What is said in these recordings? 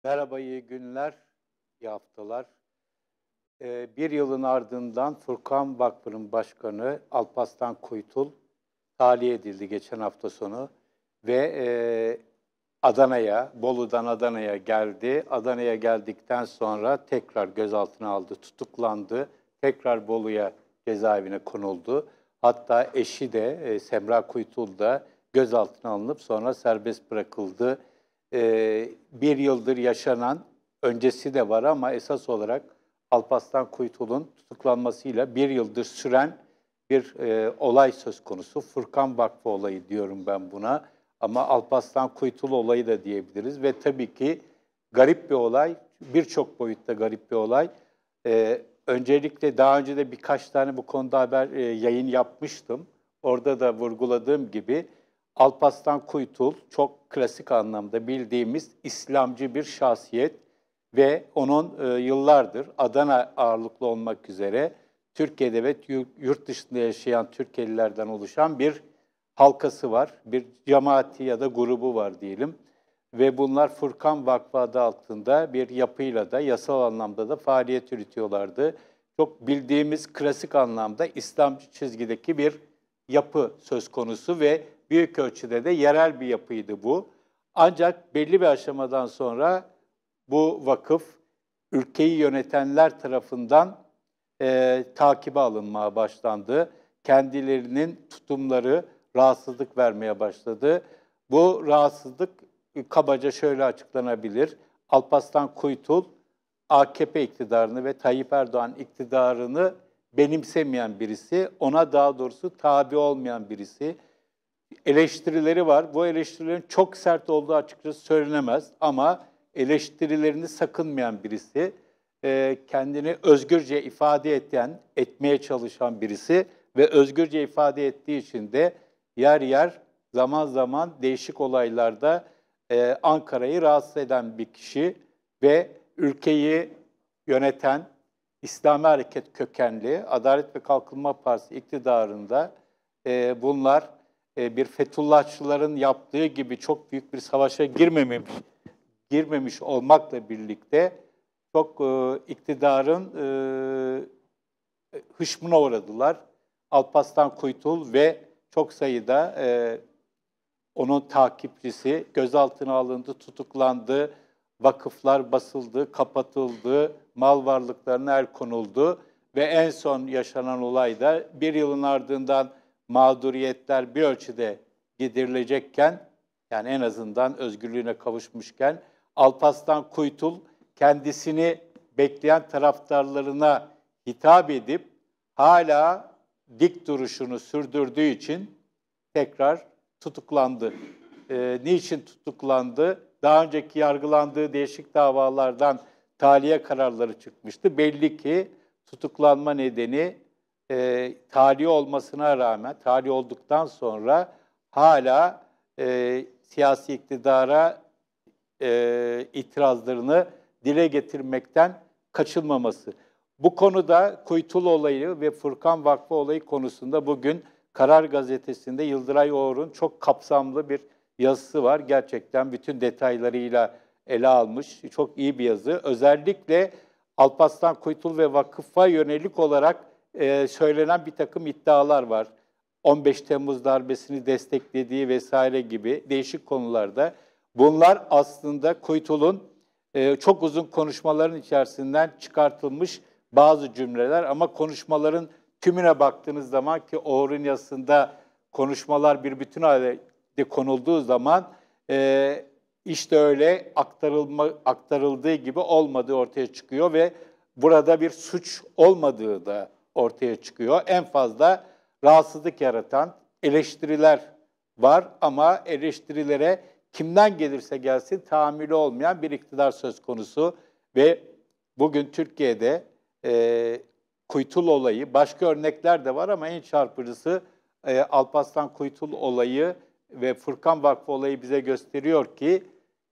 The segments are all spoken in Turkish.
Merhaba, iyi günler, iyi haftalar. Bir yılın ardından Furkan Vakfı'nın başkanı Alparslan Kuytul tahliye edildi geçen hafta sonu ve Adana'ya, Bolu'dan Adana'ya geldi. Adana'ya geldikten sonra tekrar gözaltına aldı, tutuklandı. Tekrar Bolu'ya cezaevine konuldu. Hatta eşi de Semra Kuytul da gözaltına alınıp sonra serbest bırakıldı. Bir yıldır yaşanan öncesi de var ama esas olarak Alparslan Kuytul'un tutuklanmasıyla bir yıldır süren bir olay söz konusu. Furkan Vakfı olayı diyorum ben buna. Ama Alparslan Kuytul olayı da diyebiliriz ve tabii ki garip bir olay, birçok boyutta garip bir olay. Öncelikle daha önce de birkaç tane bu konuda yayın yapmıştım. Orada da vurguladığım gibi Alparslan Kuytul çok klasik anlamda bildiğimiz İslamcı bir şahsiyet ve onun yıllardır Adana ağırlıklı olmak üzere Türkiye'de ve yurt dışında yaşayan Türkiye'lilerden oluşan bir halkası var. Bir cemaati ya da grubu var diyelim. Ve bunlar Furkan Vakfı adı altında bir yapıyla da yasal anlamda da faaliyet yürütüyorlardı. Çok bildiğimiz klasik anlamda İslamcı çizgideki bir yapı söz konusu ve büyük ölçüde de yerel bir yapıydı bu. Ancak belli bir aşamadan sonra bu vakıf ülkeyi yönetenler tarafından takibe alınmaya başlandı. Kendilerinin tutumları rahatsızlık vermeye başladı. Bu rahatsızlık kabaca şöyle açıklanabilir. Alparslan Kuytul, AKP iktidarını ve Tayyip Erdoğan iktidarını benimsemeyen birisi, ona daha doğrusu tabi olmayan birisi. Eleştirileri var. Bu eleştirilerin çok sert olduğu açıkçası söylenemez ama eleştirilerini sakınmayan birisi, kendini özgürce ifade etmeye çalışan birisi ve özgürce ifade ettiği için de yer yer zaman zaman değişik olaylarda Ankara'yı rahatsız eden bir kişi ve ülkeyi yöneten İslami Hareket kökenli Adalet ve Kalkınma Partisi iktidarında bunlar bir Fethullahçıların yaptığı gibi çok büyük bir savaşa girmemiş olmakla birlikte çok iktidarın hışmına uğradılar. Alparslan Kuytul ve çok sayıda onun takipçisi gözaltına alındı, tutuklandı, vakıflar basıldı, kapatıldı, mal varlıklarına el konuldu ve en son yaşanan olay da bir yılın ardından mağduriyetler bir ölçüde giderilecekken, yani en azından özgürlüğüne kavuşmuşken, Alparslan Kuytul kendisini bekleyen taraftarlarına hitap edip hala dik duruşunu sürdürdüğü için tekrar tutuklandı. Niçin tutuklandı? Daha önceki yargılandığı değişik davalardan tahliye kararları çıkmıştı. Belli ki tutuklanma nedeni tahliye olmasına rağmen, tahliye olduktan sonra hala siyasi iktidara itirazlarını dile getirmekten kaçınmaması. Bu konuda Kuytul olayı ve Furkan Vakfı olayı konusunda bugün Karar Gazetesi'nde Yıldıray Oğur'un çok kapsamlı bir yazısı var. Gerçekten bütün detaylarıyla ele almış. Çok iyi bir yazı. Özellikle Alparslan Kuytul ve vakıfa yönelik olarak söylenen bir takım iddialar var. 15 Temmuz darbesini desteklediği vesaire gibi değişik konularda. Bunlar aslında Kuytul'un çok uzun konuşmaların içerisinden çıkartılmış bazı cümleler ama konuşmaların tümüne baktığınız zaman ki Oğur'un yazısında konuşmalar bir bütün halde konulduğu zaman işte öyle aktarıldığı gibi olmadığı ortaya çıkıyor ve burada bir suç olmadığı da ortaya çıkıyor. En fazla rahatsızlık yaratan eleştiriler var ama eleştirilere kimden gelirse gelsin tahammülü olmayan bir iktidar söz konusu ve bugün Türkiye'de Kuytul olayı, başka örnekler de var ama en çarpıcısı Alparslan Kuytul olayı ve Furkan Vakfı olayı bize gösteriyor ki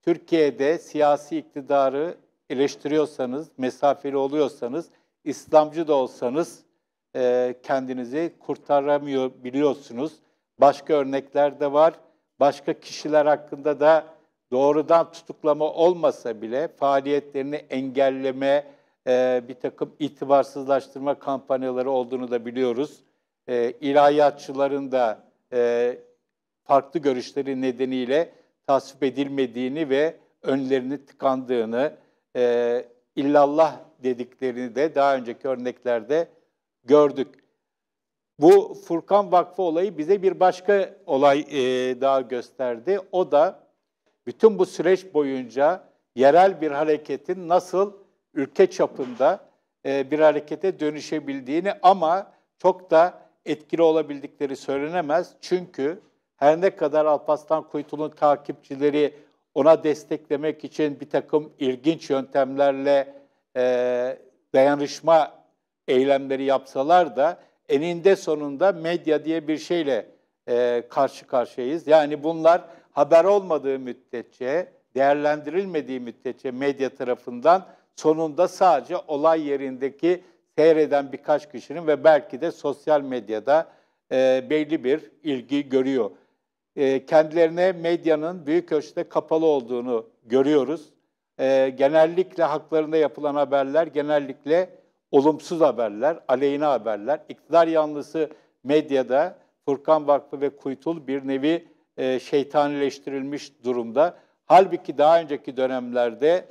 Türkiye'de siyasi iktidarı eleştiriyorsanız, mesafeli oluyorsanız, İslamcı da olsanız kendinizi kurtaramıyor biliyorsunuz. Başka örnekler de var. Başka kişiler hakkında da doğrudan tutuklama olmasa bile faaliyetlerini engelleme, bir takım itibarsızlaştırma kampanyaları olduğunu da biliyoruz. İlahiyatçıların da farklı görüşleri nedeniyle tasvip edilmediğini ve önlerinin tıkandığını, illallah dediklerini de daha önceki örneklerde gördük. Bu Furkan Vakfı olayı bize bir başka olay daha gösterdi. O da bütün bu süreç boyunca yerel bir hareketin nasıl ülke çapında bir harekete dönüşebildiğini ama çok da etkili olabildikleri söylenemez. Çünkü her ne kadar Alparslan Kuytul'un takipçileri ona desteklemek için bir takım ilginç yöntemlerle dayanışma eylemleri yapsalar da eninde sonunda medya diye bir şeyle karşı karşıyayız. Yani bunlar haber olmadığı müddetçe, değerlendirilmediği müddetçe medya tarafından sonunda sadece olay yerindeki seyreden birkaç kişinin ve belki de sosyal medyada belli bir ilgi görüyor. Kendilerine medyanın büyük ölçüde kapalı olduğunu görüyoruz. Genellikle haklarında yapılan haberler, genellikle olumsuz haberler, aleyhine haberler. İktidar yanlısı medyada Furkan Vakfı ve Kuytul bir nevi şeytanileştirilmiş durumda. Halbuki daha önceki dönemlerde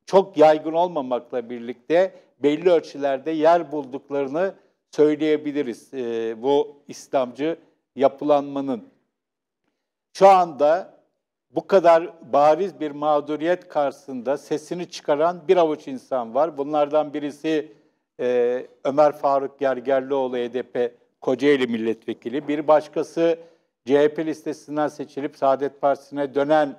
çok yaygın olmamakla birlikte belli ölçülerde yer bulduklarını söyleyebiliriz bu İslamcı yapılanmanın. Şu anda bu kadar bariz bir mağduriyet karşısında sesini çıkaran bir avuç insan var. Bunlardan birisi Ömer Faruk Gergerlioğlu, HDP Kocaeli Milletvekili. Bir başkası CHP listesinden seçilip Saadet Partisi'ne dönen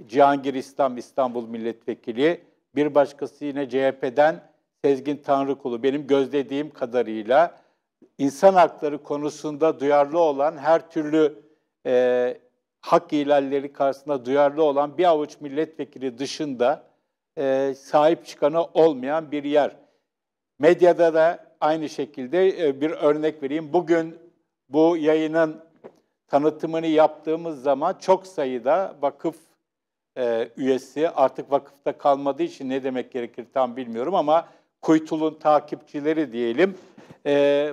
Cihangir İslam İstanbul Milletvekili. Bir başkası yine CHP'den Sezgin Tanrıkulu. Benim gözlediğim kadarıyla insan hakları konusunda duyarlı olan, her türlü hak ihlalleri karşısında duyarlı olan bir avuç milletvekili dışında sahip çıkanı olmayan bir yer. Medyada da aynı şekilde bir örnek vereyim. Bugün bu yayının tanıtımını yaptığımız zaman çok sayıda vakıf üyesi, artık vakıfta kalmadığı için ne demek gerekir tam bilmiyorum ama Kuytul'un takipçileri diyelim,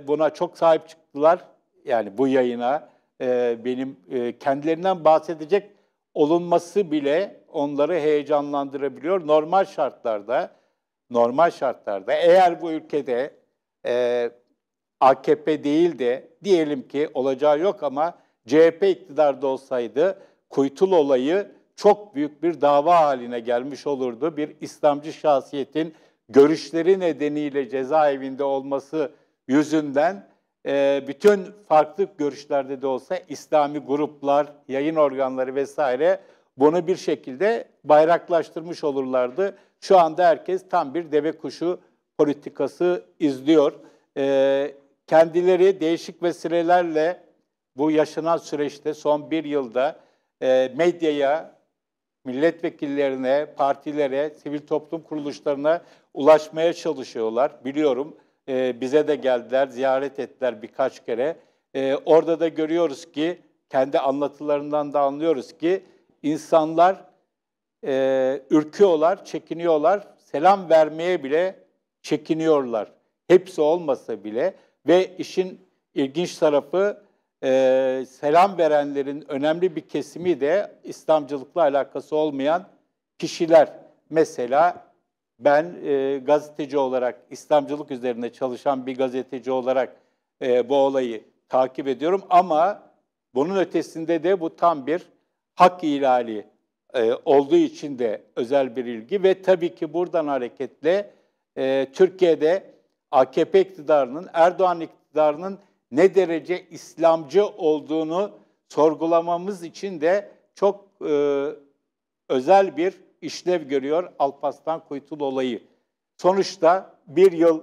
buna çok sahip çıktılar. Yani bu yayına benim kendilerinden bahsedecek olunması bile onları heyecanlandırabiliyor. Normal şartlarda eğer bu ülkede AKP değil de diyelim ki olacağı yok ama CHP iktidarda olsaydı Kuytul olayı çok büyük bir dava haline gelmiş olurdu. Bir İslamcı şahsiyetin görüşleri nedeniyle cezaevinde olması yüzünden bütün farklı görüşlerde de olsa İslami gruplar, yayın organları vesaire bunu bir şekilde bayraklaştırmış olurlardı. Şu anda herkes tam bir deve kuşu politikası izliyor. Kendileri değişik vesilelerle bu yaşanan süreçte son bir yılda medyaya, milletvekillerine, partilere, sivil toplum kuruluşlarına ulaşmaya çalışıyorlar. Biliyorum bize de geldiler, ziyaret ettiler birkaç kere. Orada da görüyoruz ki, kendi anlatılarından da anlıyoruz ki insanlar ürküyorlar, çekiniyorlar, selam vermeye bile çekiniyorlar. Hepsi olmasa bile ve işin ilginç tarafı selam verenlerin önemli bir kesimi de İslamcılıkla alakası olmayan kişiler. Mesela ben gazeteci olarak, İslamcılık üzerine çalışan bir gazeteci olarak bu olayı takip ediyorum ama bunun ötesinde de bu tam bir hak ihlali olduğu için de özel bir ilgi ve tabii ki buradan hareketle Türkiye'de AKP iktidarının, Erdoğan iktidarının ne derece İslamcı olduğunu sorgulamamız için de çok özel bir işlev görüyor Alparslan Kuytul olayı. Sonuçta bir yıl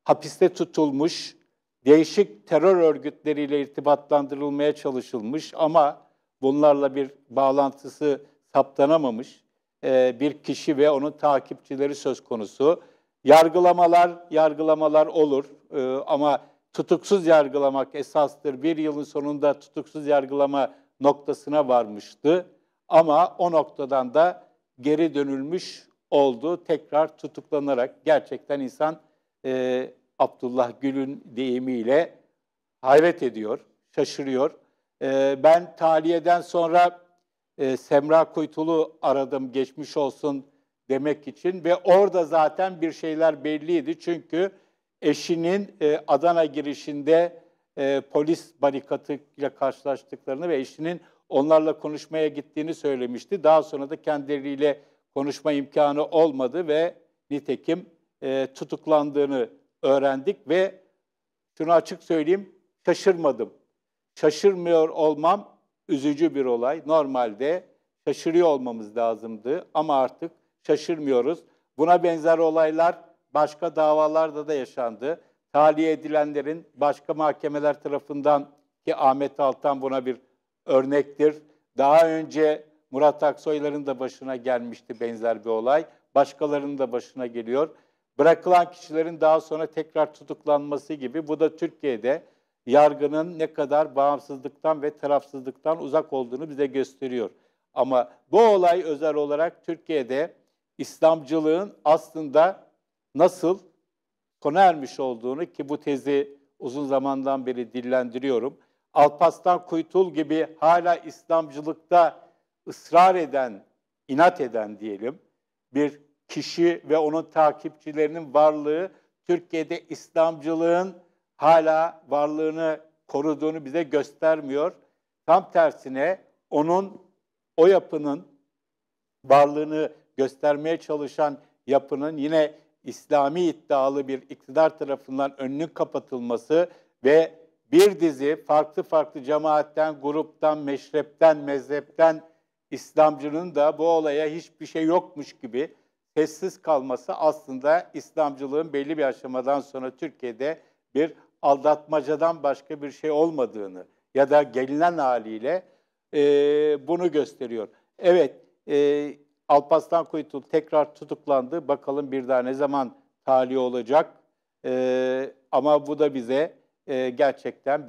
hapiste tutulmuş, değişik terör örgütleriyle irtibatlandırılmaya çalışılmış ama bunlarla bir bağlantısı saptanamamış bir kişi ve onun takipçileri söz konusu. Yargılamalar olur ama tutuksuz yargılamak esastır. Bir yılın sonunda tutuksuz yargılama noktasına varmıştı. Ama o noktadan da geri dönülmüş oldu. Tekrar tutuklanarak gerçekten insan Abdullah Gül'ün deyimiyle hayret ediyor, şaşırıyor. Ben tahliyeden sonra Semra Kuytul'u aradım geçmiş olsun demek için ve orada zaten bir şeyler belliydi. Çünkü eşinin Adana girişinde polis barikatıyla karşılaştıklarını ve eşinin onlarla konuşmaya gittiğini söylemişti. Daha sonra da kendileriyle konuşma imkanı olmadı ve nitekim tutuklandığını öğrendik ve şunu açık söyleyeyim, şaşırmadım. Şaşırmıyor olmam üzücü bir olay. Normalde şaşırıyor olmamız lazımdı ama artık şaşırmıyoruz. Buna benzer olaylar başka davalarda da yaşandı. Tahliye edilenlerin başka mahkemeler tarafından, ki Ahmet Altan buna bir örnektir. Daha önce Murat Aksoy'ların da başına gelmişti benzer bir olay. Başkalarının da başına geliyor. Bırakılan kişilerin daha sonra tekrar tutuklanması gibi, bu da Türkiye'de yargının ne kadar bağımsızlıktan ve tarafsızlıktan uzak olduğunu bize gösteriyor. Ama bu olay özel olarak Türkiye'de İslamcılığın aslında nasıl sona ermiş olduğunu, ki bu tezi uzun zamandan beri dillendiriyorum. Alparslan Kuytul gibi hala İslamcılıkta ısrar eden, inat eden diyelim bir kişi ve onun takipçilerinin varlığı Türkiye'de İslamcılığın hala varlığını koruduğunu bize göstermiyor. Tam tersine o yapının varlığını göstermeye çalışan yapının yine İslami iddialı bir iktidar tarafından önünün kapatılması ve bir dizi farklı cemaatten, gruptan, meşrepten, mezhepten İslamcının da bu olaya hiçbir şey yokmuş gibi sessiz kalması aslında İslamcılığın belli bir aşamadan sonra Türkiye'de bir aldatmacadan başka bir şey olmadığını ya da gelinen haliyle bunu gösteriyor. Evet, Alparslan Kuytul tekrar tutuklandı. Bakalım bir daha ne zaman tahliye olacak? Ama bu da bize gerçekten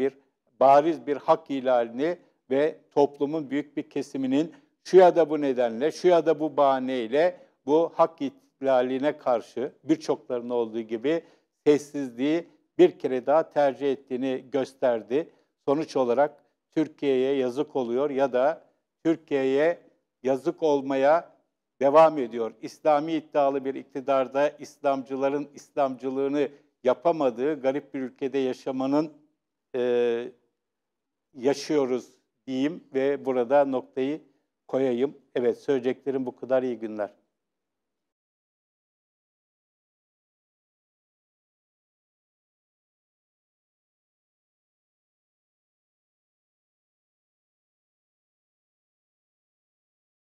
bariz bir hak ihlalini ve toplumun büyük bir kesiminin şu ya da bu nedenle, şu ya da bu bahaneyle bu hak ihlaline karşı birçoklarının olduğu gibi sessizliği bir kere daha tercih ettiğini gösterdi. Sonuç olarak Türkiye'ye yazık oluyor ya da Türkiye'ye yazık olmaya devam ediyor. İslami iddialı bir iktidarda İslamcıların İslamcılığını yapamadığı garip bir ülkede yaşıyoruz diyeyim ve burada noktayı koyayım. Evet, söyleyeceklerim bu kadar. İyi günler.